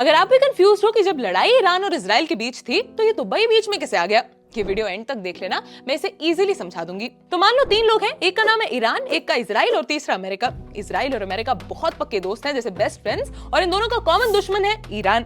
अगर आप भी कंफ्यूज हो कि जब लड़ाई ईरान और इजराइल के बीच थी तो ये दुबई बीच में कैसे आ गया, ये वीडियो एंड तक देख लेना, मैं इसे इजीली समझा दूंगी। तो मान लो 3 लोग हैं, एक का नाम है ईरान, एक का इजराइल और तीसरा अमेरिका। इजराइल और अमेरिका बहुत पक्के दोस्त हैं, जैसे बेस्ट फ्रेंड्स, और इन दोनों का कॉमन दुश्मन है ईरान।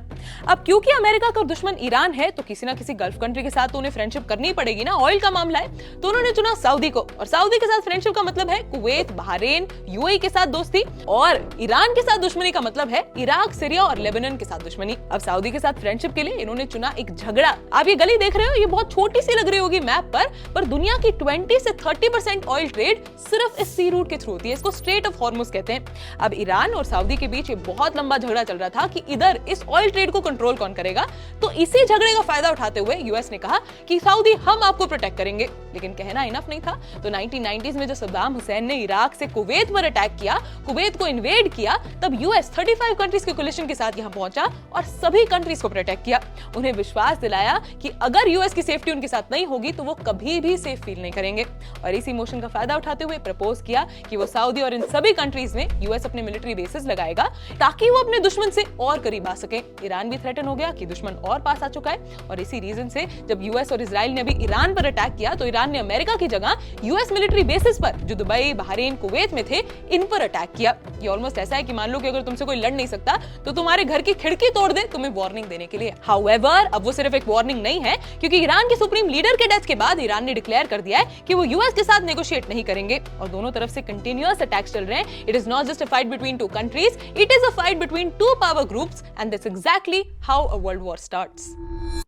अब क्योंकि अमेरिका का दुश्मन ईरान है तो किसी ना किसी गल्फ कंट्री के साथ तो उन्हें फ्रेंडशिप करनी पड़ेगी ना, ऑयल का मामला है तो उन्होंने चुना सऊदी को। और सऊदी के साथ फ्रेंडशिप का मतलब है कुवैत, बहरीन, यूएई के साथ दोस्ती, और ईरान के साथ दुश्मनी का मतलब है इराक, सीरिया और लेबनान के साथ दुश्मनी। अब सऊदी के साथ फ्रेंडशिप के लिए इन्होंने चुना एक झगड़ा। आप ये गली देख रहे हो, ये बहुत छोटी सी लग रही होगी मैप पर दुनिया की 20 से 30% ऑयल ट्रेड सिर्फ इस सी रूट के थ्रू होती है। इसको स्ट्रेट ऑफ हॉर्मुज कहते हैं। अब ईरान और सऊदी के बीच ये बहुत लंबा झगड़ा चल रहा था कि इधर इस ऑयल ट्रेड को कंट्रोल कौन करेगा। तो इसी झगड़े का फायदा उठाते हुए यूएस ने कहा कि सऊदी हम आपको प्रोटेक्ट करेंगे। लेकिन कहना इनफ नहीं था, तो 1990s में जब सद्दाम हुसैन ने इराक से कुवैत पर अटैक किया, कुवैत को इन्वेड किया, तब यूएस 35 कंट्रीज के कोलिशन के साथ यहां पहुंचा और सभी कंट्रीज को प्रोटेक्ट किया। उन्हें विश्वास दिलाया कि अगर यूएस की सेफ्टी उनके साथ नहीं होगी तो वो कभी भी सेफ फील नहीं करेंगे। और इस इमोशन का फायदा उठाते हुए प्रपोज किया कि वो सऊदी और इन सभी कंट्रीज में यूएस अपने मिलिट्री बेसेस लगाएगा ताकि वो अपने दुश्मन से और करीब आ सके। ईरान भी थ्रेटन हो गया कि दुश्मन और पास आ चुका है, और इसी रीजन से जब यूएस और इजराइल ने अभी ईरान पर अटैक किया तो ईरान ने अमेरिका की जगह यूएस मिलिट्री बेसिस पर जो दुबई, बहरीन, कुवैत में थे, इन पर अटैक किया। ये ऑलमोस्ट ऐसा है कि मान लो कि अगर तुमसे कोई लड़ नहीं सकता तो तुम्हारे घर की खिड़की तोड़ दे तुम्हें वार्निंग देने के लिए। हाउएवर, अब वो सिर्फ एक वार्निंग नहीं है, क्योंकि ईरान के सुप्रीम लीडर के डेथ के बाद ईरान ने डिक्लेयर कर दिया है कि वो यूएस के साथ नेगोशिएट नहीं करेंगे। और दोनों तरफ से कंटिन्यूअस अटैक्स चल रहे हैं। It is not just a fight between two countries, it is a fight between two power groups, and that's exactly how a world war starts.